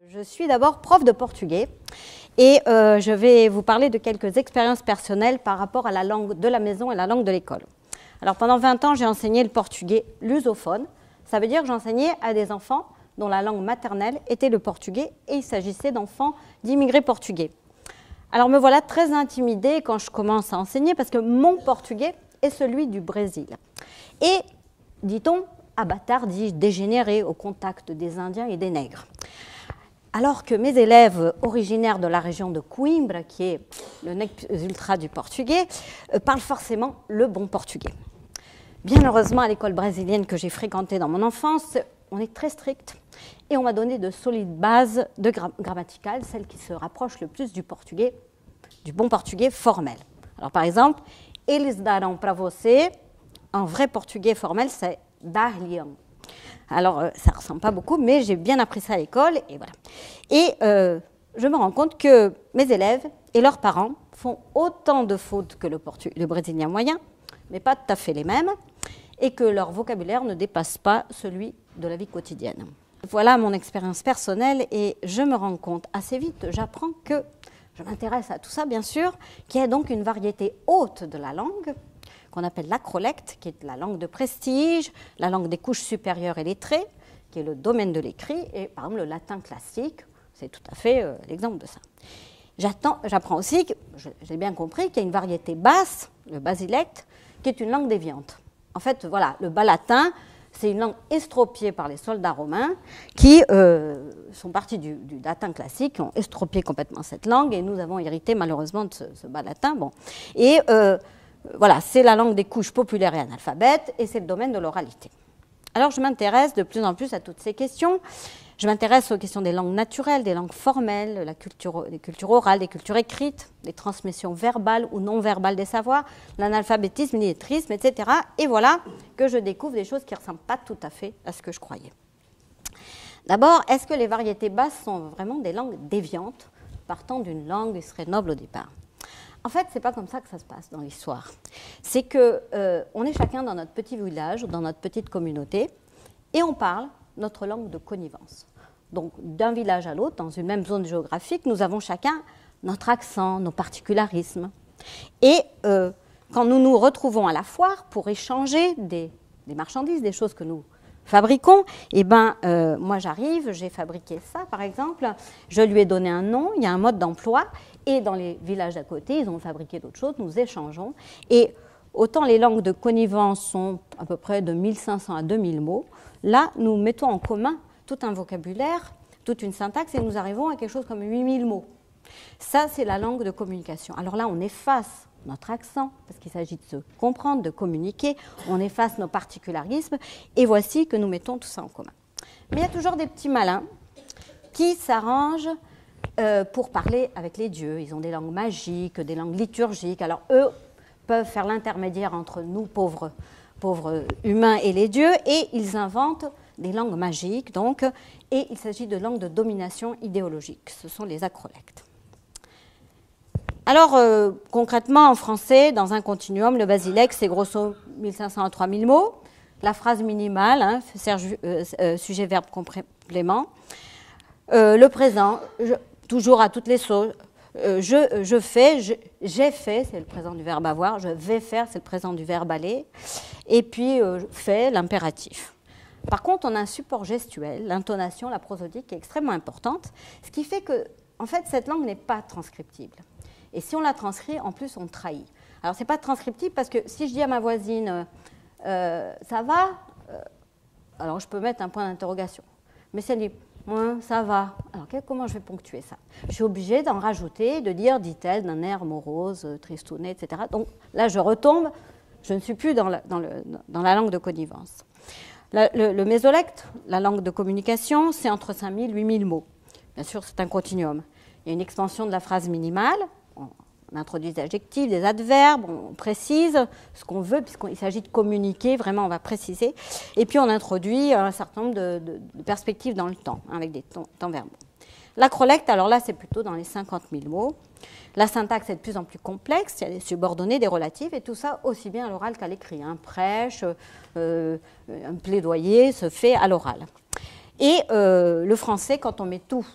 Je suis d'abord prof de portugais et je vais vous parler de quelques expériences personnelles par rapport à la langue de la maison et la langue de l'école. Alors pendant 20 ans, j'ai enseigné le portugais lusophone. Ça veut dire que j'enseignais à des enfants dont la langue maternelle était le portugais et il s'agissait d'enfants d'immigrés portugais. Alors me voilà très intimidée quand je commence à enseigner parce que mon portugais est celui du Brésil. Et, dit-on, abatard, dis-je, dégénéré au contact des Indiens et des nègres. Alors que mes élèves originaires de la région de Coimbra, qui est le nec plus ultra du portugais, parlent forcément le bon portugais. Bien heureusement, à l'école brésilienne que j'ai fréquentée dans mon enfance, on est très strict et on m'a donné de solides bases de grammaticales, celles qui se rapprochent le plus du portugais, du bon portugais formel. Alors par exemple, eles darão para você, en vrai portugais formel, c'est dar-lhe-ão. Alors, ça ne ressemble pas beaucoup, mais j'ai bien appris ça à l'école, et voilà. Et je me rends compte que mes élèves et leurs parents font autant de fautes que le brésilien moyen, mais pas tout à fait les mêmes, et que leur vocabulaire ne dépasse pas celui de la vie quotidienne. Voilà mon expérience personnelle, et je me rends compte assez vite, j'apprends que, je m'intéresse à tout ça bien sûr, qu'il y a donc une variété haute de la langue, qu'on appelle l'acrolecte, qui est la langue de prestige, la langue des couches supérieures et lettrées, qui est le domaine de l'écrit, et par exemple le latin classique, c'est tout à fait l'exemple de ça. J'apprends aussi, j'ai bien compris, qu'il y a une variété basse, le basilecte, qui est une langue déviante. En fait, voilà, le bas latin, c'est une langue estropiée par les soldats romains qui sont partis du latin classique, qui ont estropié complètement cette langue, et nous avons hérité malheureusement de ce bas latin. Bon. Et voilà, c'est la langue des couches populaires et analphabètes, et c'est le domaine de l'oralité. Alors je m'intéresse de plus en plus à toutes ces questions. Je m'intéresse aux questions des langues naturelles, des langues formelles, des cultures orales, des cultures écrites, des transmissions verbales ou non verbales des savoirs, l'analphabétisme, l'illettrisme, etc. Et voilà que je découvre des choses qui ne ressemblent pas tout à fait à ce que je croyais. D'abord, est-ce que les variétés basses sont vraiment des langues déviantes, partant d'une langue qui serait noble au départ ? En fait, ce n'est pas comme ça que ça se passe dans l'histoire. C'est qu'on est chacun dans notre petit village ou dans notre petite communauté et on parle notre langue de connivence. Donc, d'un village à l'autre, dans une même zone géographique, nous avons chacun notre accent, nos particularismes. Et quand nous nous retrouvons à la foire pour échanger des marchandises, des choses que nous fabriquons, eh ben, moi j'arrive, j'ai fabriqué ça par exemple, je lui ai donné un nom, il y a un mode d'emploi, et dans les villages d'à côté, ils ont fabriqué d'autres choses, nous échangeons. Et autant les langues de connivence sont à peu près de 1500 à 2000 mots, là nous mettons en commun tout un vocabulaire, toute une syntaxe, et nous arrivons à quelque chose comme 8000 mots. Ça, c'est la langue de communication. Alors là, on efface notre accent, parce qu'il s'agit de se comprendre, de communiquer, on efface nos particularismes, et voici que nous mettons tout ça en commun. Mais il y a toujours des petits malins qui s'arrangent pour parler avec les dieux. Ils ont des langues magiques, des langues liturgiques. Alors eux peuvent faire l'intermédiaire entre nous, pauvres humains, et les dieux, et ils inventent des langues magiques, donc, et il s'agit de langues de domination idéologique. Ce sont les acrolectes. Alors, concrètement, en français, dans un continuum, le basilex, c'est grosso 1500 à 3000 mots. La phrase minimale, hein, sujet, verbe, complément. Le présent, toujours à toutes les sauces. Je fais, j'ai fait, c'est le présent du verbe avoir. Je vais faire, c'est le présent du verbe aller. Et puis, fait, l'impératif. Par contre, on a un support gestuel, l'intonation, la prosodique, qui est extrêmement importante, ce qui fait que, en fait, cette langue n'est pas transcriptible. Et si on la transcrit, en plus, on trahit. Alors, ce n'est pas transcriptible parce que si je dis à ma voisine « ça va ?» alors je peux mettre un point d'interrogation. Mais si elle dit « ça va », alors comment je vais ponctuer ça? Je suis obligée d'en rajouter, de dire « dit-elle d'un air morose, tristounet, etc. » Donc là, je retombe, je ne suis plus dans la langue de connivence. Le mésolecte, la langue de communication, c'est entre 5000 et 8000 mots. Bien sûr, c'est un continuum. Il y a une extension de la phrase minimale. On introduit des adjectifs, des adverbes, on précise ce qu'on veut, puisqu'il s'agit de communiquer, vraiment on va préciser. Et puis on introduit un certain nombre de perspectives dans le temps, hein, avec des temps verbaux. L'acrolecte, alors là c'est plutôt dans les 50 000 mots. La syntaxe est de plus en plus complexe, il y a des subordonnés, des relatifs, et tout ça aussi bien à l'oral qu'à l'écrit. Un prêche, un plaidoyer se fait à l'oral. Et le français, quand on met tout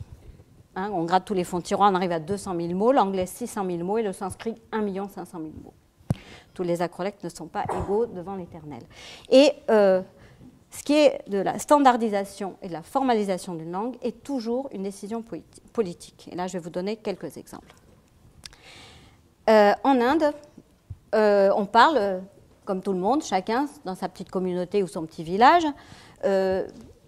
Hein, on gratte tous les fonds de tiroir, on arrive à 200 000 mots, l'anglais 600 000 mots et le sanskrit 1 500 000 mots. Tous les acrolectes ne sont pas égaux devant l'Éternel. Et ce qui est de la standardisation et de la formalisation d'une langue est toujours une décision politique. Et là, je vais vous donner quelques exemples. En Inde, on parle, comme tout le monde, chacun dans sa petite communauté ou son petit village,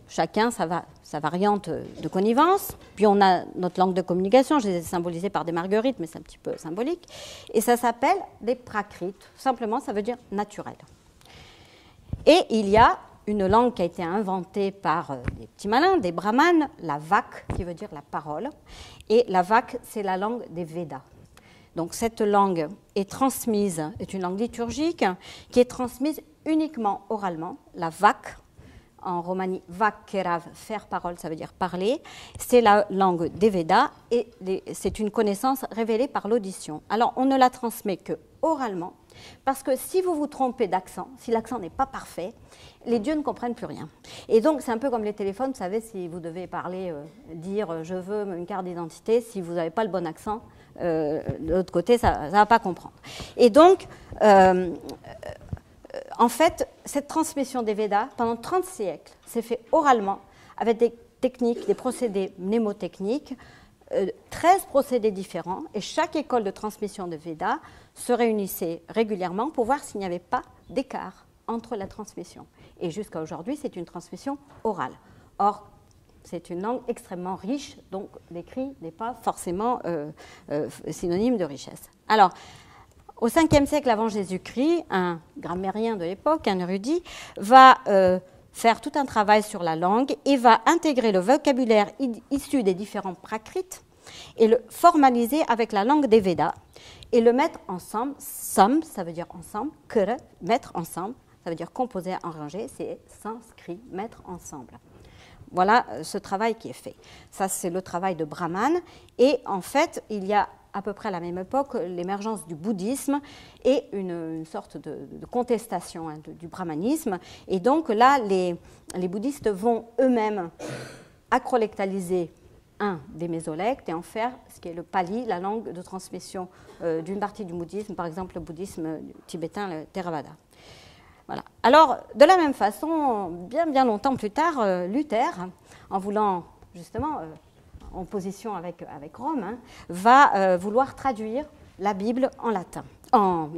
chacun sa variante de connivence. Puis on a notre langue de communication, je les ai symbolisées par des marguerites, mais c'est un petit peu symbolique. Et ça s'appelle des prakrites. Simplement, ça veut dire naturel. Et il y a une langue qui a été inventée par des petits malins, des brahmanes, la vak, qui veut dire la parole. Et la vak, c'est la langue des Védas. Donc cette langue est transmise, est une langue liturgique qui est transmise uniquement oralement. La vak, en romani, vak kerav, faire parole, ça veut dire parler. C'est la langue des Védas et c'est une connaissance révélée par l'audition. Alors on ne la transmet que oralement, parce que si vous vous trompez d'accent, si l'accent n'est pas parfait, les dieux ne comprennent plus rien. Et donc, c'est un peu comme les téléphones, vous savez, si vous devez parler, dire « je veux une carte d'identité », si vous n'avez pas le bon accent, de l'autre côté, ça ne va pas comprendre. Et donc, en fait, cette transmission des Védas, pendant 30 siècles, s'est fait oralement, avec des techniques, des procédés mnémotechniques, 13 procédés différents, et chaque école de transmission de Védas se réunissait régulièrement pour voir s'il n'y avait pas d'écart entre la transmission. Et jusqu'à aujourd'hui, c'est une transmission orale. Or, c'est une langue extrêmement riche, donc l'écrit n'est pas forcément synonyme de richesse. Alors, au 5e siècle avant Jésus-Christ, un grammairien de l'époque, un érudit, va faire tout un travail sur la langue et va intégrer le vocabulaire issu des différents prakrites et le formaliser avec la langue des Védas et le mettre ensemble. Sam, ça veut dire ensemble, kara, mettre ensemble, ça veut dire composer, arranger, c'est sanskrit, mettre ensemble. Voilà ce travail qui est fait. Ça, c'est le travail de Brahman. Et en fait, il y a à peu près à la même époque l'émergence du bouddhisme et une sorte de contestation du brahmanisme. Et donc là, les bouddhistes vont eux-mêmes acrolectaliser des mésolectes et en faire ce qui est le pali, la langue de transmission d'une partie du bouddhisme, par exemple le bouddhisme tibétain, le Theravada. Voilà. Alors, de la même façon, bien longtemps plus tard, Luther, en voulant justement, en opposition avec Rome, va vouloir traduire la Bible en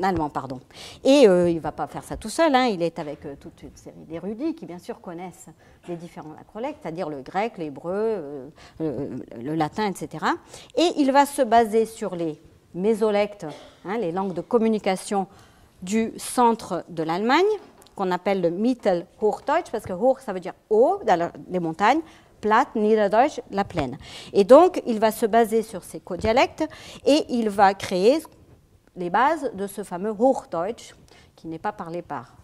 allemand, pardon. Et il ne va pas faire ça tout seul, il est avec toute une série d'érudits qui, bien sûr, connaissent les différents acrolectes, c'est-à-dire le grec, l'hébreu, le latin, etc. Et il va se baser sur les mésolectes, les langues de communication du centre de l'Allemagne, qu'on appelle le Mittelhochdeutsch, parce que Hoch, ça veut dire haut, dans les montagnes, Platt, Niederdeutsch, la plaine. Et donc, il va se baser sur ces codialectes et il va créer les bases de ce fameux Hochdeutsch, qui n'est pas parlé par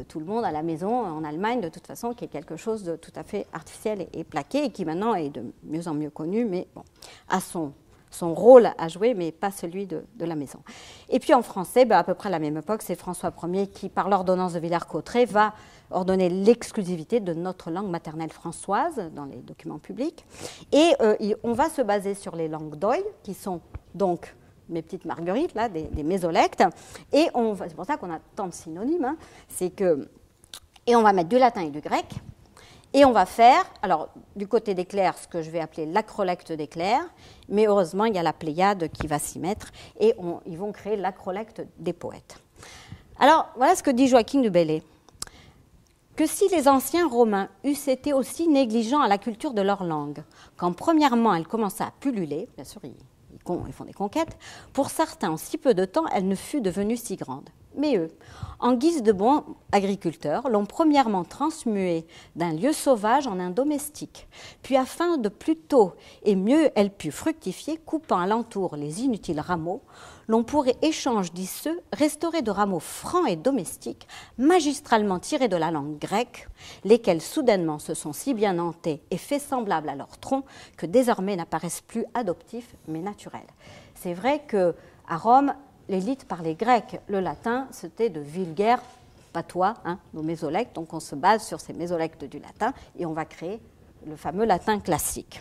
tout le monde à la maison en Allemagne, de toute façon, qui est quelque chose de tout à fait artificiel et plaqué, et qui maintenant est de mieux en mieux connu, mais bon, a son rôle à jouer, mais pas celui de la maison. Et puis en français, à peu près à la même époque, c'est François Ier qui, par l'ordonnance de Villers-Cotterêts, va ordonner l'exclusivité de notre langue maternelle françoise dans les documents publics. Et on va se baser sur les langues d'Oï, qui sont donc mes petites marguerites, là, des mésolectes. Et c'est pour ça qu'on a tant de synonymes. Et on va mettre du latin et du grec. Et on va faire, alors du côté des clercs, ce que je vais appeler l'acrolecte des clercs, mais heureusement, il y a la Pléiade qui va s'y mettre, et ils vont créer l'acrolecte des poètes. Alors, voilà ce que dit Joachim de Bellay. Que si les anciens Romains eussent été aussi négligents à la culture de leur langue, quand premièrement elle commença à pulluler, bien sûr, ils font des conquêtes, pour certains, en si peu de temps, elle ne fut devenue si grande. Mais eux, en guise de bons agriculteurs, l'ont premièrement transmuée d'un lieu sauvage en un domestique, puis afin de plus tôt et mieux elle put fructifier, coupant alentour les inutiles rameaux, l'on pourrait, échange d'iceux, restaurer de rameaux francs et domestiques, magistralement tirés de la langue grecque, lesquels soudainement se sont si bien nantés et faits semblables à leur tronc que désormais n'apparaissent plus adoptifs mais naturels. C'est vrai qu'à Rome, l'élite parlait grec. Le latin, c'était de vulgaire patois, nos mésolectes. Donc on se base sur ces mésolectes du latin et on va créer le fameux latin classique.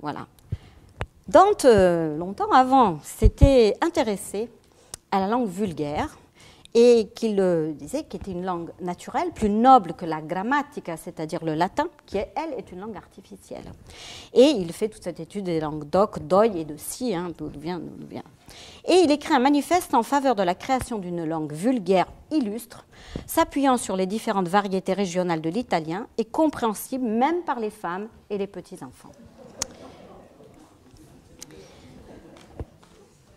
Voilà. Dante, longtemps avant, s'était intéressé à la langue vulgaire et qu'il disait qu'elle était une langue naturelle, plus noble que la grammatica, c'est-à-dire le latin, qui, elle, est une langue artificielle. Et il fait toute cette étude des langues d'oc, d'oi et de si, d'où vient. Et il écrit un manifeste en faveur de la création d'une langue vulgaire illustre, s'appuyant sur les différentes variétés régionales de l'italien et compréhensible même par les femmes et les petits-enfants.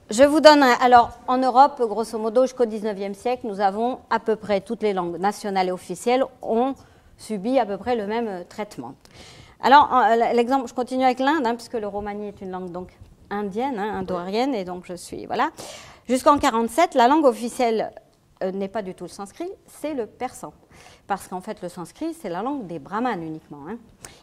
Je vous donne alors, en Europe, grosso modo, jusqu'au XIXe siècle, nous avons à peu près toutes les langues nationales et officielles ont subi à peu près le même traitement. Alors, l'exemple, je continue avec l'Inde, puisque le romani est une langue donc indienne, indo-aryenne, et donc je suis, voilà. Jusqu'en 1947, la langue officielle n'est pas du tout le sanskrit, c'est le persan. Parce qu'en fait, le sanskrit, c'est la langue des brahmanes uniquement.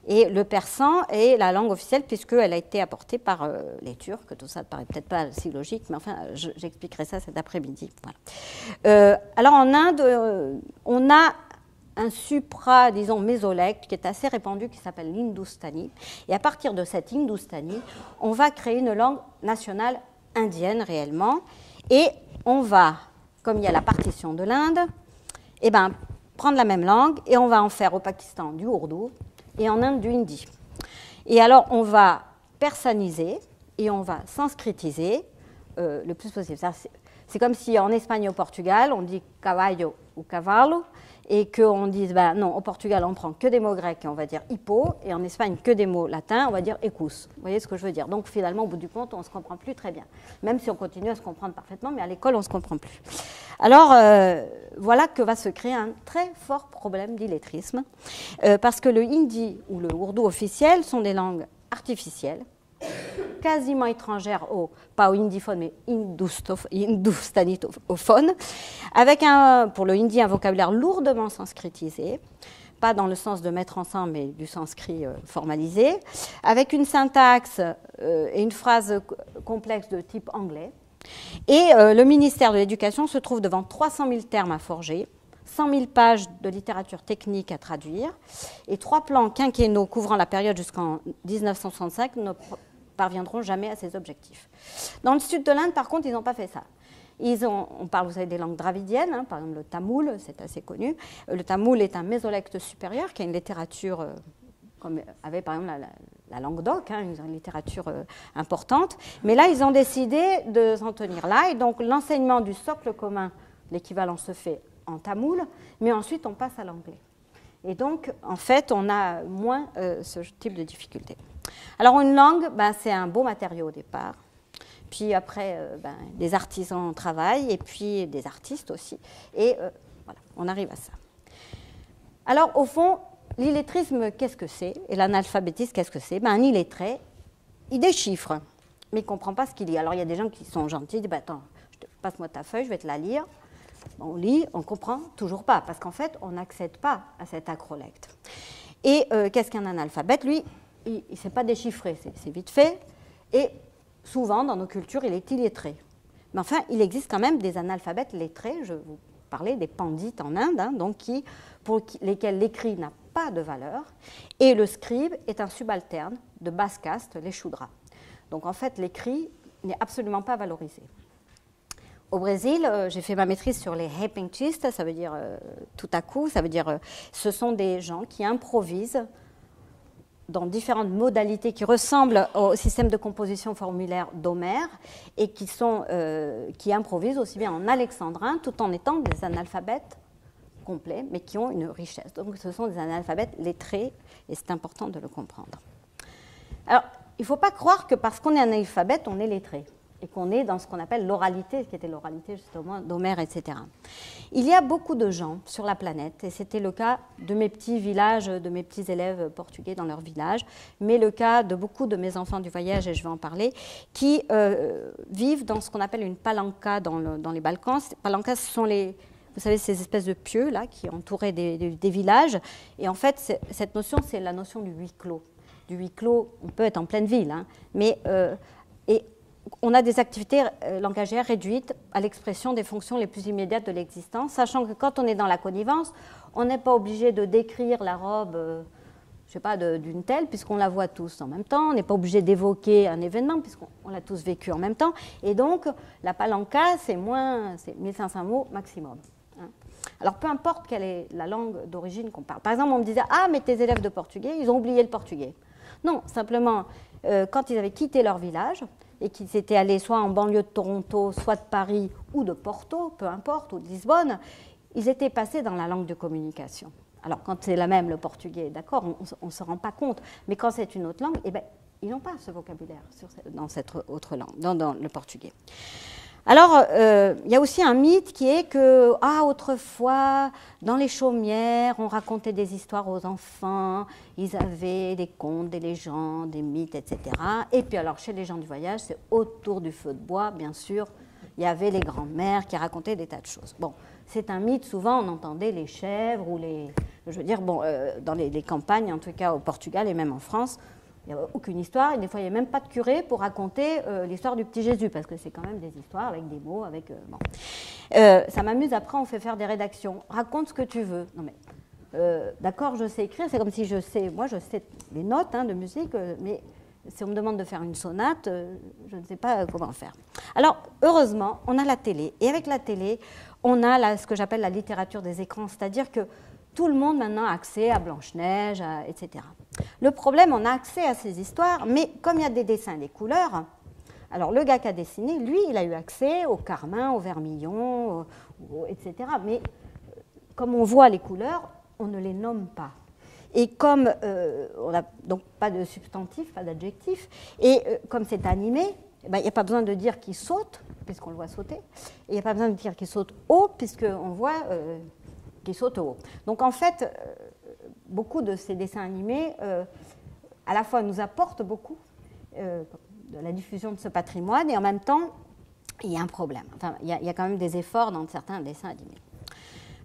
Et le persan est la langue officielle puisqu'elle a été apportée par les Turcs. Tout ça ne paraît peut-être pas si logique, mais enfin, j'expliquerai ça cet après-midi. Voilà. Alors, en Inde, on a un supra, disons, mésolèque qui est assez répandu, qui s'appelle l'hindustani. Et à partir de cet hindustani, on va créer une langue nationale indienne réellement. Et on va, comme il y a la partition de l'Inde, eh ben, prendre la même langue et on va en faire au Pakistan du ourdou et en Inde du hindi. Et alors on va persaniser et on va sanskritiser le plus possible. C'est comme si en Espagne au Portugal on dit caballo ou cavallo et qu'on dise ben non, au Portugal on prend que des mots grecs et on va dire hippo, et en Espagne que des mots latins, on va dire ecus. Vous voyez ce que je veux dire? Donc finalement au bout du compte on ne se comprend plus très bien, même si on continue à se comprendre parfaitement, mais à l'école on ne se comprend plus. Alors voilà que va se créer un très fort problème d'illettrisme, parce que le hindi ou le ourdou officiel sont des langues artificielles, quasiment étrangères pas au hindiphone, mais hindustanitophone, avec pour le hindi un vocabulaire lourdement sanskritisé, pas dans le sens de mettre ensemble, mais du sanskrit formalisé, avec une syntaxe et une phrase complexe de type anglais. Et le ministère de l'Éducation se trouve devant 300 000 termes à forger, 100 000 pages de littérature technique à traduire, et 3 plans quinquennaux couvrant la période jusqu'en 1965 ne parviendront jamais à ces objectifs. Dans le sud de l'Inde, par contre, ils n'ont pas fait ça. On parle, vous savez, des langues dravidiennes, par exemple le tamoul, c'est assez connu. Le tamoul est un mésolecte supérieur qui a une littérature, comme avait par exemple la langue d'oc, une littérature importante. Mais là, ils ont décidé de s'en tenir là, et donc l'enseignement du socle commun, l'équivalent se fait en tamoul, mais ensuite on passe à l'anglais. Et donc, en fait, on a moins ce type de difficultés. Alors, une langue, c'est un beau matériau au départ. Puis après, des artisans travaillent, et puis des artistes aussi. Et voilà, on arrive à ça. Alors, au fond, l'illettrisme, qu'est-ce que c'est? Et l'analphabétisme, qu'est-ce que c'est? Un illettré, il déchiffre, mais il ne comprend pas ce qu'il lit. Alors, il y a des gens qui sont gentils, ils disent attends, passe-moi ta feuille, je vais te la lire. On lit, on ne comprend toujours pas, parce qu'en fait, on n'accède pas à cet acrolecte. Et qu'est-ce qu'un analphabète? Lui, il ne sait pas déchiffrer, c'est vite fait. Et souvent, dans nos cultures, il est illettré. Mais enfin, il existe quand même des analphabètes lettrés. Je vous parlais des pandites en Inde, donc pour lesquels l'écrit n'a pas de valeur. Et le scribe est un subalterne de basse caste, les shudras. Donc en fait, l'écrit n'est absolument pas valorisé. Au Brésil, j'ai fait ma maîtrise sur les repentistes, ça veut dire tout à coup, ça veut dire ce sont des gens qui improvisent dans différentes modalités qui ressemblent au système de composition formulaire d'Homère et qui improvisent aussi bien en alexandrin tout en étant des analphabètes complets mais qui ont une richesse. Donc ce sont des analphabètes lettrés et c'est important de le comprendre. Alors, il ne faut pas croire que parce qu'on est analphabète, on est lettré et qu'on est dans ce qu'on appelle l'oralité, qui était l'oralité justement d'Homère, etc. Il y a beaucoup de gens sur la planète, et c'était le cas de mes petits villages, de mes petits élèves portugais dans leur village, mais le cas de beaucoup de mes enfants du voyage, et je vais en parler, qui vivent dans ce qu'on appelle une palanca dans les Balkans. Palancas, ce sont vous savez, ces espèces de pieux là, qui entouraient des villages, et en fait, cette notion, c'est la notion du huis clos. Du huis clos, on peut être en pleine ville, mais on a des activités langagières réduites à l'expression des fonctions les plus immédiates de l'existence, sachant que quand on est dans la connivence, on n'est pas obligé de décrire la robe, je sais pas, d'une telle, puisqu'on la voit tous en même temps. On n'est pas obligé d'évoquer un événement, puisqu'on l'a tous vécu en même temps. Et donc, la palanca, c'est 1500 mots maximum. Hein. Alors, peu importe quelle est la langue d'origine qu'on parle. Par exemple, on me disait « Ah, mais tes élèves de portugais, ils ont oublié le portugais. » Non, simplement, quand ils avaient quitté leur village et qu'ils étaient allés soit en banlieue de Toronto, soit de Paris ou de Porto, peu importe, ou de Lisbonne, ils étaient passés dans la langue de communication. Alors, quand c'est la même, le portugais, d'accord, on ne se rend pas compte. Mais quand c'est une autre langue, eh ben, ils n'ont pas ce vocabulaire dans cette autre langue, dans le portugais. Alors, il y a aussi un mythe qui est que, autrefois, dans les chaumières, on racontait des histoires aux enfants, ils avaient des contes, des légendes, des mythes, etc. Et puis alors, chez les gens du voyage, c'est autour du feu de bois, bien sûr, il y avait les grands-mères qui racontaient des tas de choses. Bon, c'est un mythe, souvent on entendait les chèvres ou dans les campagnes, en tout cas au Portugal et même en France, il n'y avait aucune histoire, et des fois il n'y avait même pas de curé pour raconter l'histoire du petit Jésus, parce que c'est quand même des histoires avec des mots, ça m'amuse, après on fait faire des rédactions, raconte ce que tu veux. Non mais, d'accord, je sais écrire, c'est comme si je sais les notes de musique, mais si on me demande de faire une sonate, je ne sais pas comment faire. Alors, heureusement, on a la télé, et avec la télé, on a ce que j'appelle la littérature des écrans, c'est-à-dire que tout le monde maintenant a accès à Blanche-Neige, etc. Le problème, on a accès à ces histoires, mais comme il y a des dessins et des couleurs, alors le gars qui a dessiné, lui, il a eu accès au carmin, au vermillon, etc. Mais comme on voit les couleurs, on ne les nomme pas. Et comme on n'a donc pas de substantif, pas d'adjectif, et comme c'est animé, il n'y a pas besoin de dire qu'il saute, puisqu'on le voit sauter, et il n'y a pas besoin de dire qu'il saute haut, puisqu'on voit qu'il saute haut. Donc en fait, beaucoup de ces dessins animés, à la fois nous apportent beaucoup de la diffusion de ce patrimoine, et en même temps, il y a un problème. Enfin, il y a quand même des efforts dans certains dessins animés.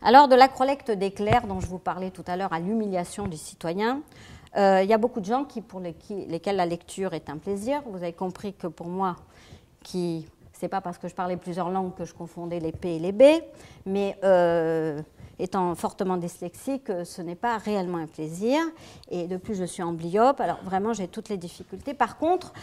Alors, de la collecte d'éclairs dont je vous parlais tout à l'heure à l'humiliation du citoyen, il y a beaucoup de gens pour lesquels la lecture est un plaisir. Vous avez compris que pour moi, ce n'est pas parce que je parlais plusieurs langues que je confondais les P et les B, mais étant fortement dyslexique, ce n'est pas réellement un plaisir. Et de plus, je suis amblyope, alors vraiment, j'ai toutes les difficultés. Par contre,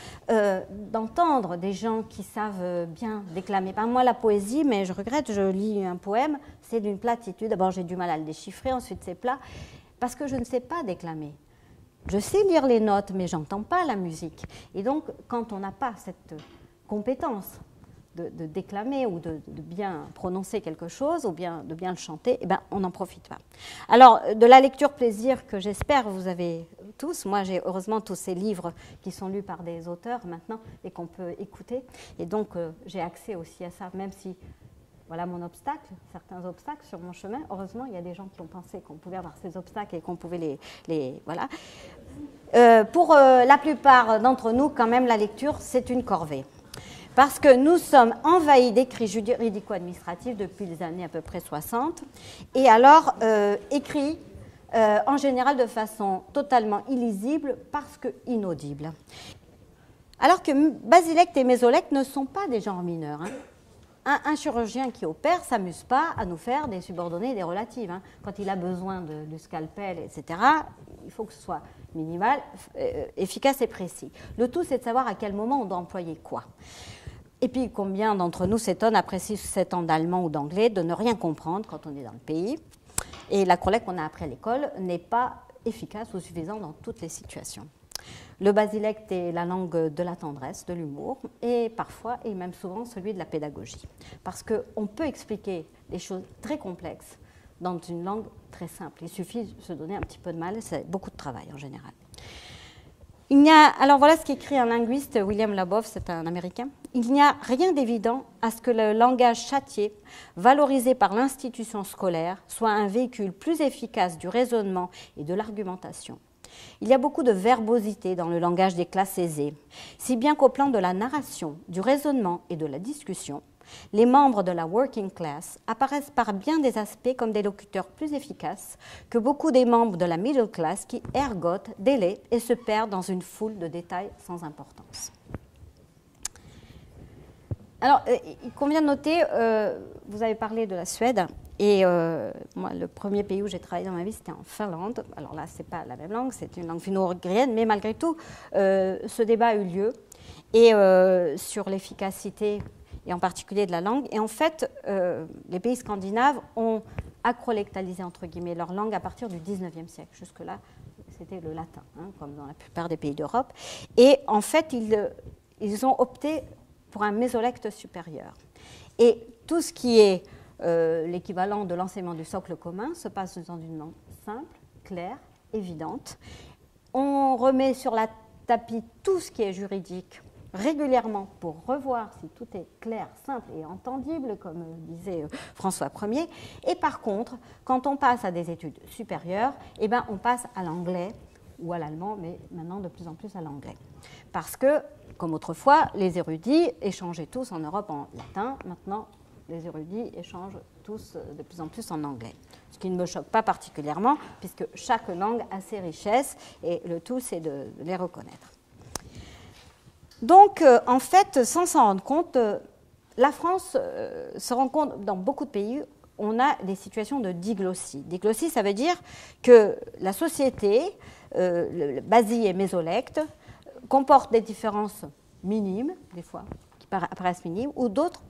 d'entendre des gens qui savent bien déclamer, pas moi la poésie, mais je regrette, je lis un poème, c'est d'une platitude. D'abord, j'ai du mal à le déchiffrer, ensuite c'est plat, parce que je ne sais pas déclamer. Je sais lire les notes, mais je n'entends pas la musique. Et donc, quand on n'a pas cette compétence de déclamer ou de bien prononcer quelque chose ou bien de bien le chanter, eh ben, on n'en profite pas. Alors, de la lecture plaisir que j'espère vous avez tous, moi j'ai heureusement tous ces livres qui sont lus par des auteurs maintenant et qu'on peut écouter, et donc j'ai accès aussi à ça, même si, voilà mon obstacle, certains obstacles sur mon chemin, heureusement il y a des gens qui ont pensé qu'on pouvait avoir ces obstacles et qu'on pouvait voilà. Pour la plupart d'entre nous, quand même, la lecture, c'est une corvée. Parce que nous sommes envahis d'écrits juridico-administratifs depuis les années à peu près 60, et alors écrits en général de façon totalement illisible parce que inaudible. Alors que Basilecte et Mésolecte ne sont pas des genres mineurs. Un chirurgien qui opère ne s'amuse pas à nous faire des subordonnées et des relatives. Quand il a besoin du scalpel, etc., il faut que ce soit minimal, efficace et précis. Le tout, c'est de savoir à quel moment on doit employer quoi. Et puis, combien d'entre nous s'étonnent, après 6 ou 7 ans d'allemand ou d'anglais, de ne rien comprendre quand on est dans le pays. Et la collecte qu'on a appris à l'école n'est pas efficace ou suffisante dans toutes les situations. Le basilecte est la langue de la tendresse, de l'humour, et parfois, et même souvent, celui de la pédagogie. Parce qu'on peut expliquer des choses très complexes dans une langue très simple. Il suffit de se donner un petit peu de mal, c'est beaucoup de travail en général. Alors voilà ce qu'écrit un linguiste, William Labov, c'est un Américain. Il n'y a rien d'évident à ce que le langage châtié, valorisé par l'institution scolaire, soit un véhicule plus efficace du raisonnement et de l'argumentation. Il y a beaucoup de verbosité dans le langage des classes aisées, si bien qu'au plan de la narration, du raisonnement et de la discussion, les membres de la working class apparaissent par bien des aspects comme des locuteurs plus efficaces que beaucoup des membres de la middle class qui ergotent, délaient et se perdent dans une foule de détails sans importance. Alors, il convient de noter, vous avez parlé de la Suède, Et moi, le premier pays où j'ai travaillé dans ma vie, c'était en Finlande. Alors là, ce n'est pas la même langue, c'est une langue finno-ugrienne, mais malgré tout, ce débat a eu lieu et, sur l'efficacité, et en particulier de la langue. Et en fait, les pays scandinaves ont acrolectalisé, entre guillemets, leur langue à partir du 19e siècle. Jusque-là, c'était le latin, hein, comme dans la plupart des pays d'Europe. Et en fait, ils ont opté pour un mésolecte supérieur. Et tout ce qui est l'équivalent de l'enseignement du socle commun se passe dans une langue simple, claire, évidente. On remet sur la tapis tout ce qui est juridique régulièrement pour revoir si tout est clair, simple et entendible, comme disait François Ier. Et par contre, quand on passe à des études supérieures, eh ben, on passe à l'anglais ou à l'allemand, mais maintenant de plus en plus à l'anglais. Parce que, comme autrefois, les érudits échangeaient tous en Europe en latin. Maintenant, les érudits échangent tous de plus en plus en anglais. Ce qui ne me choque pas particulièrement, puisque chaque langue a ses richesses, et le tout, c'est de les reconnaître. Donc, en fait, sans s'en rendre compte, la France se rend compte, dans beaucoup de pays, on a des situations de diglossie. Diglossie, ça veut dire que la société, le basie et mésolecte, comporte des différences minimes, des fois, qui apparaissent minimes, ou d'autres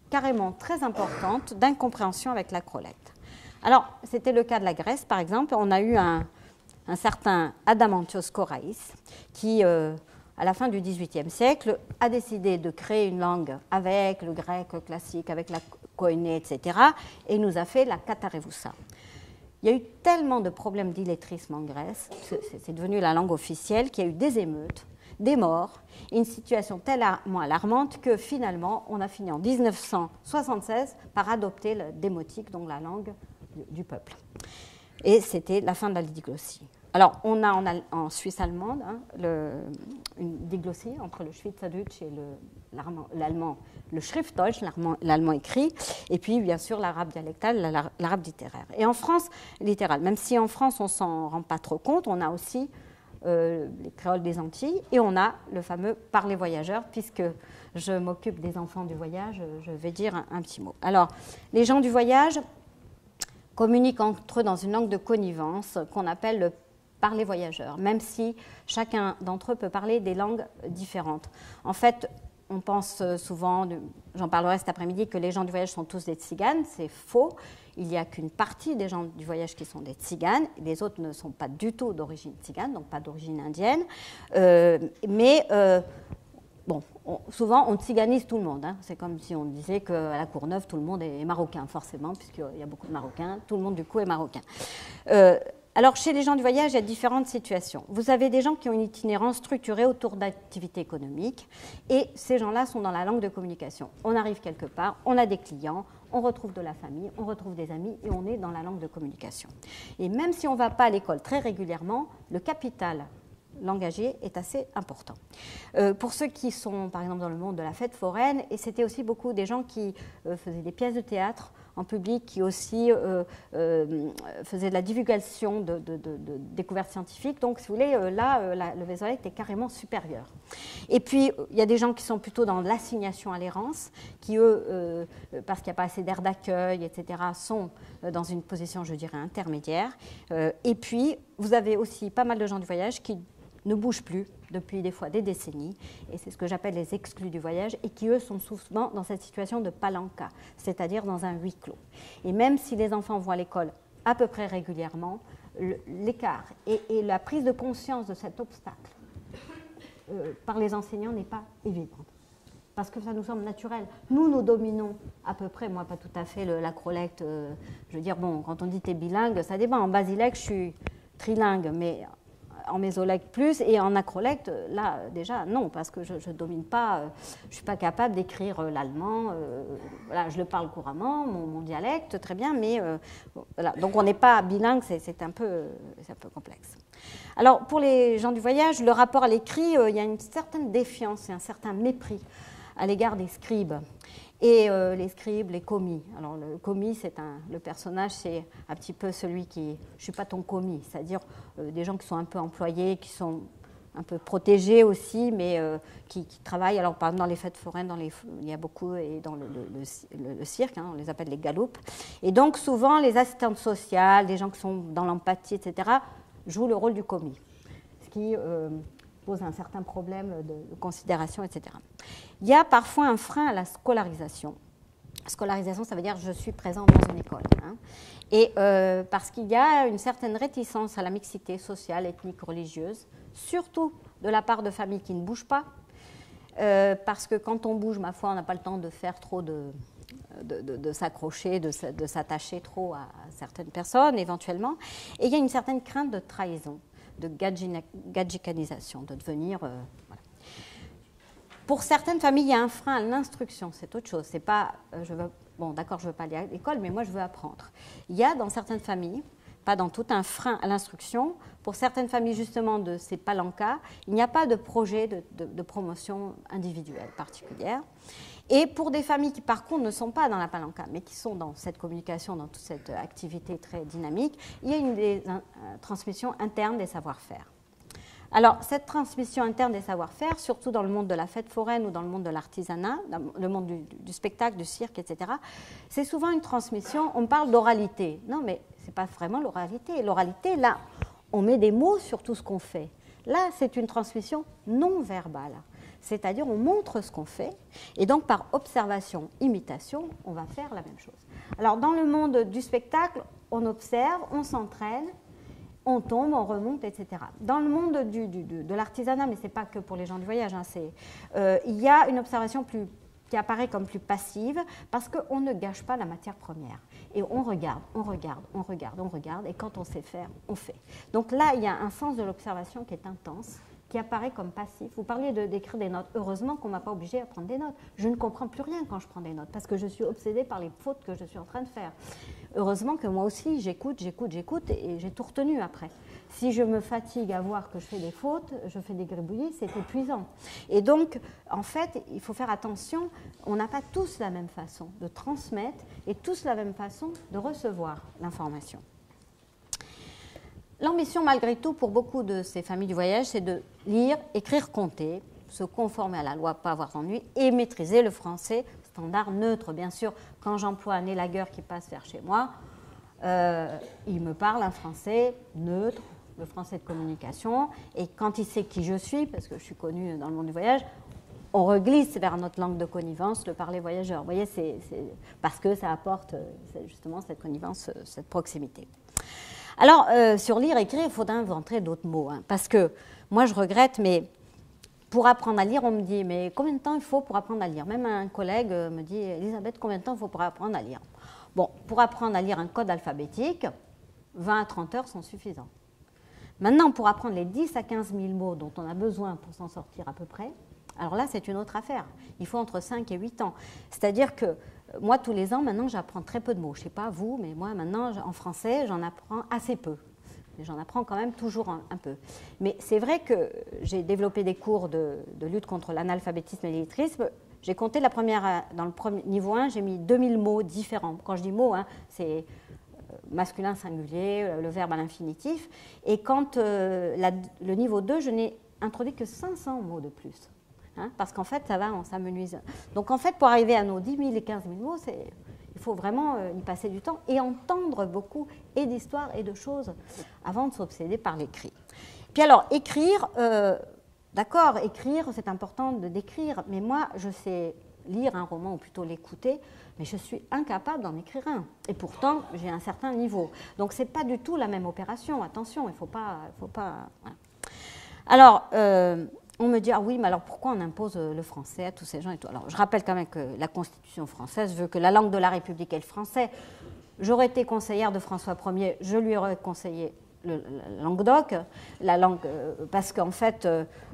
carrément très importantes d'incompréhension avec l'acrolecte. Alors, c'était le cas de la Grèce, par exemple. On a eu un certain Adamantios Korais qui, à la fin du XVIIIe siècle, a décidé de créer une langue avec le grec classique, avec la koiné, etc., et nous a fait la Katarevoussa. Il y a eu tellement de problèmes d'illettrisme en Grèce, c'est devenu la langue officielle, qu'il y a eu des émeutes, des morts, une situation tellement alarmante que finalement, on a fini en 1976 par adopter le démotique, donc la langue du peuple. Et c'était la fin de la diglossie. Alors, on a en Suisse allemande une diglossie entre le Schweizerdeutsch et l'allemand, le Schriftdeutsch, l'allemand écrit, et puis bien sûr l'arabe dialectal, l'arabe littéraire. Et en France, littéral, même si en France on ne s'en rend pas trop compte, on a aussi les créoles des Antilles, et on a le fameux parler voyageur, puisque je m'occupe des enfants du voyage, je vais dire un petit mot. Alors, les gens du voyage communiquent entre eux dans une langue de connivence qu'on appelle le parler voyageur, même si chacun d'entre eux peut parler des langues différentes. En fait, on pense souvent, j'en parlerai cet après-midi, que les gens du voyage sont tous des tziganes. C'est faux. Il n'y a qu'une partie des gens du voyage qui sont des tziganes. Les autres ne sont pas du tout d'origine tzigane, donc pas d'origine indienne. Bon, souvent, on tziganise tout le monde. Hein. C'est comme si on disait qu'à la Courneuve, tout le monde est marocain, forcément, puisqu'il y a beaucoup de Marocains. Tout le monde, du coup, est marocain. Alors, chez les gens du voyage, il y a différentes situations. Vous avez des gens qui ont une itinérance structurée autour d'activités économiques, et ces gens-là sont dans la langue de communication. On arrive quelque part, on a des clients, on retrouve de la famille, on retrouve des amis, et on est dans la langue de communication. Et même si on ne va pas à l'école très régulièrement, le capital langagier est assez important. Pour ceux qui sont, par exemple, dans le monde de la fête foraine, et c'était aussi beaucoup des gens qui faisaient des pièces de théâtre en public, qui aussi faisaient de la divulgation de découvertes scientifiques. Donc, si vous voulez, le mésolecte est carrément supérieur. Et puis, il y a des gens qui sont plutôt dans l'assignation à l'errance, qui, eux, parce qu'il n'y a pas assez d'air d'accueil, etc., sont dans une position, je dirais, intermédiaire. Et puis, vous avez aussi pas mal de gens du voyage qui ne bougent plus depuis des fois des décennies, et c'est ce que j'appelle les exclus du voyage, et qui, eux, sont souvent dans cette situation de palanca, c'est-à-dire dans un huis clos. Et même si les enfants vont à l'école à peu près régulièrement, l'écart et la prise de conscience de cet obstacle par les enseignants n'est pas évidente, parce que ça nous semble naturel. Nous dominons à peu près, moi pas tout à fait l'acrolecte, je veux dire, bon, quand on dit t'es bilingue, ça dépend. En basilecte, je suis trilingue, mais en mésolecte plus, et en acrolecte, là, déjà, non, parce que je ne domine pas, je ne suis pas capable d'écrire l'allemand, voilà, je le parle couramment, mon dialecte, très bien, mais voilà, donc on n'est pas bilingue, c'est un peu complexe. Alors, pour les gens du voyage, le rapport à l'écrit, il y a une certaine défiance et un certain mépris à l'égard des scribes. Et les scribes, les commis. Alors, le commis, le personnage, c'est un petit peu celui qui... Je ne suis pas ton commis, c'est-à-dire des gens qui sont un peu employés, qui sont un peu protégés aussi, mais qui travaillent. Alors, par exemple, dans les fêtes foraines, il y a beaucoup, et dans le cirque, hein, on les appelle les galoupes. Et donc, souvent, les assistantes sociales, des gens qui sont dans l'empathie, etc., jouent le rôle du commis, ce qui pose un certain problème de considération, etc. Il y a parfois un frein à la scolarisation. Scolarisation, ça veut dire je suis présent dans une école. Hein. Et parce qu'il y a une certaine réticence à la mixité sociale, ethnique, religieuse, surtout de la part de familles qui ne bougent pas, parce que quand on bouge, ma foi, on n'a pas le temps de faire trop de s'accrocher, de s'attacher trop à certaines personnes, éventuellement. Et il y a une certaine crainte de trahison, de gadjikanisation, de devenir... voilà. Pour certaines familles, il y a un frein à l'instruction, c'est autre chose. C'est pas, bon, d'accord, je ne veux pas aller à l'école, mais moi, je veux apprendre. Il y a dans certaines familles, pas dans tout, un frein à l'instruction. Pour certaines familles, justement, de ces palankas, il n'y a pas de projet de promotion individuelle particulière. Et pour des familles qui, par contre, ne sont pas dans la palanca, mais qui sont dans cette communication, dans toute cette activité très dynamique, il y a une transmission interne des savoir-faire. Alors, cette transmission interne des savoir-faire, surtout dans le monde de la fête foraine ou dans le monde de l'artisanat, dans le monde du spectacle, du cirque, etc., c'est souvent une transmission, on parle d'oralité. Non, mais ce n'est pas vraiment l'oralité. L'oralité, là, on met des mots sur tout ce qu'on fait. Là, c'est une transmission non verbale. C'est-à-dire, on montre ce qu'on fait, et donc par observation, imitation, on va faire la même chose. Alors, dans le monde du spectacle, on observe, on s'entraîne, on tombe, on remonte, etc. Dans le monde de l'artisanat, mais ce n'est pas que pour les gens du voyage, hein, il y a une observation qui apparaît comme plus passive parce qu'on ne gâche pas la matière première. Et on regarde, on regarde, on regarde, on regarde, et quand on sait faire, on fait. Donc là, il y a un sens de l'observation qui est intense, qui apparaît comme passif. Vous parliez d'écrire des notes. Heureusement qu'on ne m'a pas obligé à prendre des notes. Je ne comprends plus rien quand je prends des notes, parce que je suis obsédée par les fautes que je suis en train de faire. Heureusement que moi aussi, j'écoute, et j'ai tout retenu après. Si je me fatigue à voir que je fais des fautes, je fais des gribouillis, c'est épuisant. Et donc, en fait, il faut faire attention, on n'a pas tous la même façon de transmettre et tous la même façon de recevoir l'information. L'ambition, malgré tout, pour beaucoup de ces familles du voyage, c'est de lire, écrire, compter, se conformer à la loi, pas avoir d'ennui, et maîtriser le français standard neutre. Bien sûr, quand j'emploie un élagueur qui passe vers chez moi, il me parle un français neutre, le français de communication, et quand il sait qui je suis, parce que je suis connue dans le monde du voyage, on reglisse vers notre langue de connivence, le parler voyageur. Vous voyez, c'est parce que ça apporte justement cette connivence, cette proximité. Alors, sur lire, écrire, il faudra inventer d'autres mots, hein, parce que moi, je regrette, mais pour apprendre à lire, on me dit, mais combien de temps il faut pour apprendre à lire? Même un collègue me dit, Elisabeth, combien de temps il faut pour apprendre à lire? Bon, pour apprendre à lire un code alphabétique, 20 à 30 heures sont suffisants. Maintenant, pour apprendre les 10 à 15 000 mots dont on a besoin pour s'en sortir à peu près, alors là, c'est une autre affaire. Il faut entre 5 et 8 ans. C'est-à-dire que moi, tous les ans, maintenant, j'apprends très peu de mots. Je ne sais pas vous, mais moi, maintenant, en français, j'en apprends assez peu. Mais j'en apprends quand même toujours un peu. Mais c'est vrai que j'ai développé des cours de lutte contre l'analphabétisme et l'illettrisme. J'ai compté dans le premier niveau 1, j'ai mis 2000 mots différents. Quand je dis mots, hein, c'est masculin singulier, le verbe à l'infinitif. Et quand le niveau 2, je n'ai introduit que 500 mots de plus. Hein, parce qu'en fait, on s'amenuise. Donc en fait, pour arriver à nos 10 000 et 15 000 mots, il faut vraiment y passer du temps et entendre beaucoup et d'histoires et de choses avant de s'obséder par l'écrit. Puis alors, écrire, d'accord, écrire, c'est important de d'écrire, mais moi, je sais lire un roman ou plutôt l'écouter, mais je suis incapable d'en écrire un. Et pourtant, j'ai un certain niveau. Donc, ce n'est pas du tout la même opération. Attention, il ne faut pas... Voilà. Alors... on me dit, ah oui, mais alors pourquoi on impose le français à tous ces gens et tout? Alors, je rappelle quand même que la Constitution française veut que la langue de la République est le français. J'aurais été conseillère de François Ier, je lui aurais conseillé le Languedoc, la langue, parce qu'en fait,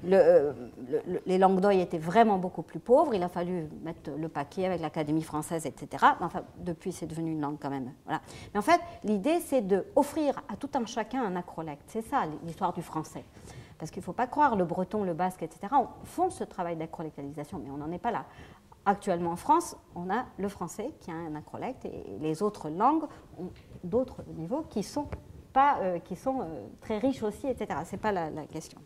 les Languedoc étaient vraiment beaucoup plus pauvres. Il a fallu mettre le paquet avec l'Académie française, etc. Enfin, depuis, c'est devenu une langue quand même. Voilà. Mais en fait, l'idée, c'est d'offrir à tout un chacun un acrolecte. C'est ça, l'histoire du français. Parce qu'il ne faut pas croire, le breton, le basque, etc., font ce travail d'acrolectalisation, mais on n'en est pas là. Actuellement en France, on a le français qui a un acrolecte et les autres langues ont d'autres niveaux qui sont pas qui sont très riches aussi, etc. Ce n'est pas la question.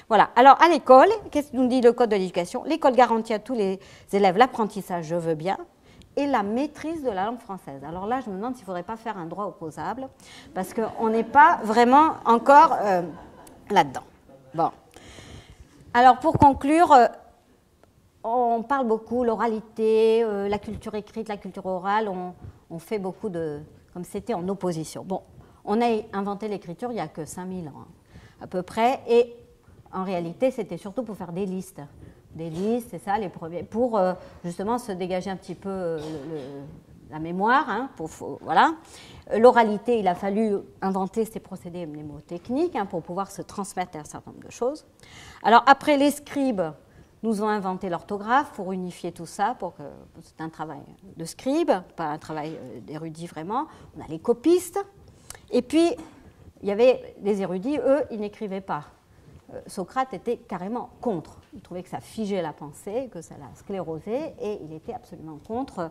Voilà. Alors, à l'école, qu'est-ce que nous dit le Code de l'éducation? L'école garantit à tous les élèves l'apprentissage, je veux bien, et la maîtrise de la langue française. Alors là, je me demande s'il ne faudrait pas faire un droit opposable, parce qu'on n'est pas vraiment encore là-dedans. Bon. Alors, pour conclure, on parle beaucoup, l'oralité, la culture écrite, la culture orale, on fait beaucoup de... comme c'était en opposition. Bon, on a inventé l'écriture il n'y a que 5000 ans, hein, à peu près, et en réalité, c'était surtout pour faire des listes. Des listes, c'est ça, les premiers, pour justement se dégager un petit peu la mémoire. Hein, voilà. L'oralité, il a fallu inventer ces procédés mnémotechniques hein, pour pouvoir se transmettre un certain nombre de choses. Alors après, les scribes nous ont inventé l'orthographe pour unifier tout ça, c'est un travail de scribe, pas un travail d'érudit vraiment. On a les copistes, et puis il y avait les érudits, eux, ils n'écrivaient pas. Socrate était carrément contre. Il trouvait que ça figeait la pensée, que ça la sclérosait, et il était absolument contre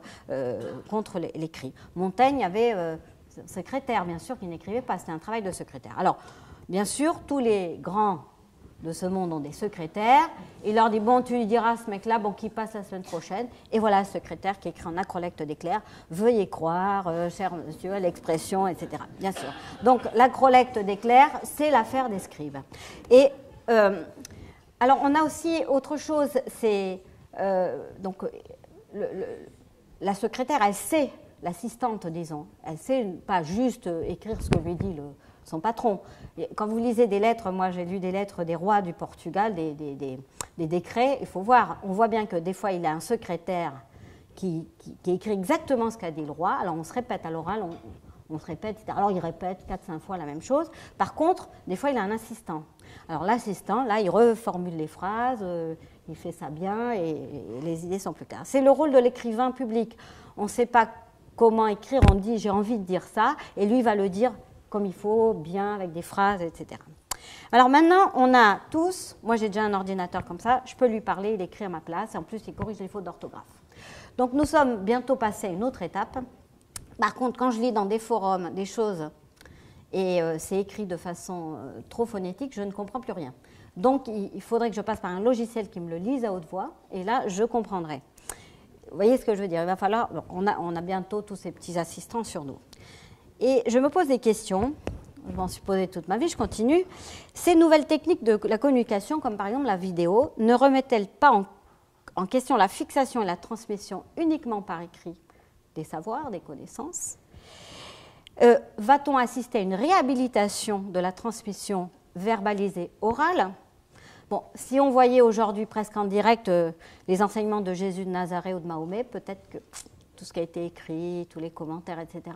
l'écrit. Montaigne avait un secrétaire, bien sûr, qui n'écrivait pas. C'était un travail de secrétaire. Alors, bien sûr, tous les grands de ce monde ont des secrétaires. Il leur dit, bon, tu lui diras ce mec-là, bon, qui passe la semaine prochaine. Et voilà, ce secrétaire qui écrit en acrolecte d'éclair, veuillez croire, cher monsieur, à l'expression, etc. Bien sûr. Donc, l'acrolecte d'éclair, c'est l'affaire des scribes. Et alors, on a aussi autre chose, c'est donc la secrétaire, elle sait, l'assistante, disons, elle sait pas juste écrire ce que lui dit son patron. Quand vous lisez des lettres, moi j'ai lu des lettres des rois du Portugal, des décrets, il faut voir, on voit bien que des fois il a un secrétaire qui écrit exactement ce qu'a dit le roi, alors on se répète à l'oral, on se répète, etc. Alors il répète 4-5 fois la même chose. Par contre, des fois il a un assistant. Alors l'assistant, là, il reformule les phrases, il fait ça bien et les idées sont plus claires. C'est le rôle de l'écrivain public. On ne sait pas comment écrire, on dit j'ai envie de dire ça, et lui va le dire comme il faut, bien, avec des phrases, etc. Alors maintenant, on a tous, moi j'ai déjà un ordinateur comme ça, je peux lui parler, il écrit à ma place, et en plus il corrige les fautes d'orthographe. Donc nous sommes bientôt passés à une autre étape. Par contre, quand je lis dans des forums des choses, et c'est écrit de façon trop phonétique, je ne comprends plus rien. Donc il faudrait que je passe par un logiciel qui me le lise à haute voix, et là je comprendrai. Vous voyez ce que je veux dire? Il va falloir, on a bientôt tous ces petits assistants sur nous. Et je me pose des questions, je m'en suis posé toute ma vie, je continue. Ces nouvelles techniques de la communication, comme par exemple la vidéo, ne remettent-elles pas en question la fixation et la transmission uniquement par écrit des savoirs, des connaissances? Va-t-on assister à une réhabilitation de la transmission verbalisée orale? Bon, si on voyait aujourd'hui presque en direct les enseignements de Jésus de Nazareth ou de Mahomet, peut-être que tout ce qui a été écrit, tous les commentaires, etc.,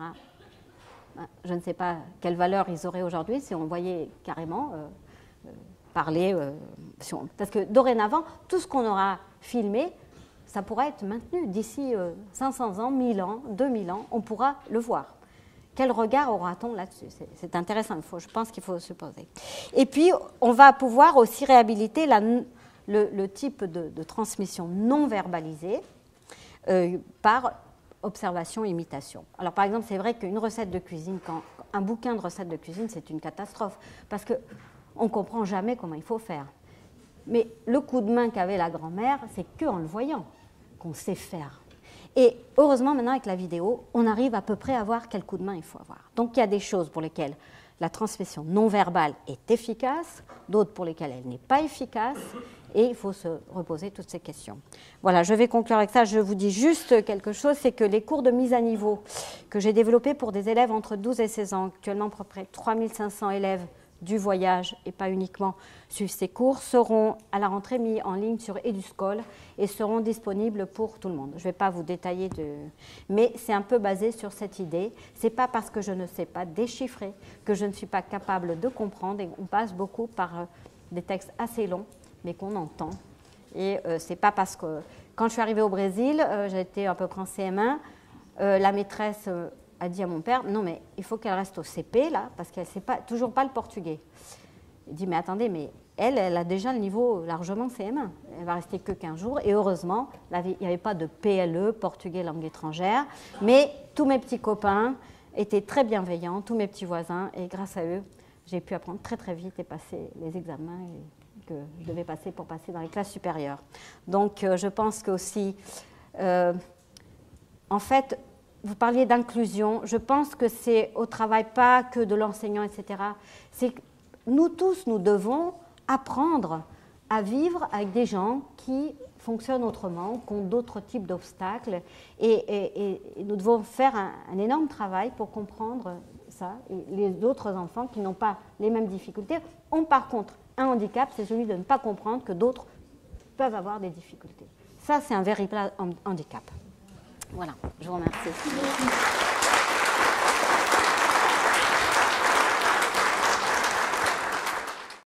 je ne sais pas quelle valeur ils auraient aujourd'hui si on voyait carrément parler. Parce que dorénavant, tout ce qu'on aura filmé, ça pourra être maintenu. D'ici 500 ans, 1000 ans, 2000 ans, on pourra le voir. Quel regard aura-t-on là-dessus? C'est intéressant, je pense qu'il faut se poser. Et puis, on va pouvoir aussi réhabiliter le type de transmission non verbalisée par observation-imitation. Alors, par exemple, c'est vrai qu'une recette de cuisine, un bouquin de recettes de cuisine, c'est une catastrophe, parce qu'on ne comprend jamais comment il faut faire. Mais le coup de main qu'avait la grand-mère, c'est qu'en le voyant qu'on sait faire. Et heureusement, maintenant, avec la vidéo, on arrive à peu près à voir quel coup de main il faut avoir. Donc, il y a des choses pour lesquelles la transmission non verbale est efficace, d'autres pour lesquelles elle n'est pas efficace, et il faut se reposer toutes ces questions. Voilà, je vais conclure avec ça. Je vous dis juste quelque chose, c'est que les cours de mise à niveau que j'ai développés pour des élèves entre 12 et 16 ans, actuellement à peu près 3500 élèves du voyage et pas uniquement suivent ces cours, seront à la rentrée mis en ligne sur Eduscol et seront disponibles pour tout le monde. Je ne vais pas vous détailler, mais c'est un peu basé sur cette idée. Ce n'est pas parce que je ne sais pas déchiffrer que je ne suis pas capable de comprendre, et on passe beaucoup par des textes assez longs, mais qu'on entend. Et c'est pas parce que... Quand je suis arrivée au Brésil, j'étais à peu près en CM1, la maîtresse... a dit à mon père, non mais il faut qu'elle reste au CP là, parce qu'elle ne sait toujours pas le portugais. Il dit, mais attendez, mais elle a déjà le niveau largement CM1. Elle va rester que 15 jours, et heureusement, il n'y avait pas de PLE, portugais langue étrangère, mais tous mes petits copains, étaient très bienveillants, tous mes petits voisins, et grâce à eux, j'ai pu apprendre très très vite et passer les examens que je devais passer pour passer dans les classes supérieures. Donc je pense que aussi, en fait, vous parliez d'inclusion, je pense que c'est au travail pas que de l'enseignant, etc. C'est que nous tous, nous devons apprendre à vivre avec des gens qui fonctionnent autrement, qui ont d'autres types d'obstacles, et nous devons faire un énorme travail pour comprendre ça. Et les autres enfants qui n'ont pas les mêmes difficultés ont par contre un handicap, c'est celui de ne pas comprendre que d'autres peuvent avoir des difficultés. Ça, c'est un véritable handicap. Voilà, je vous remercie.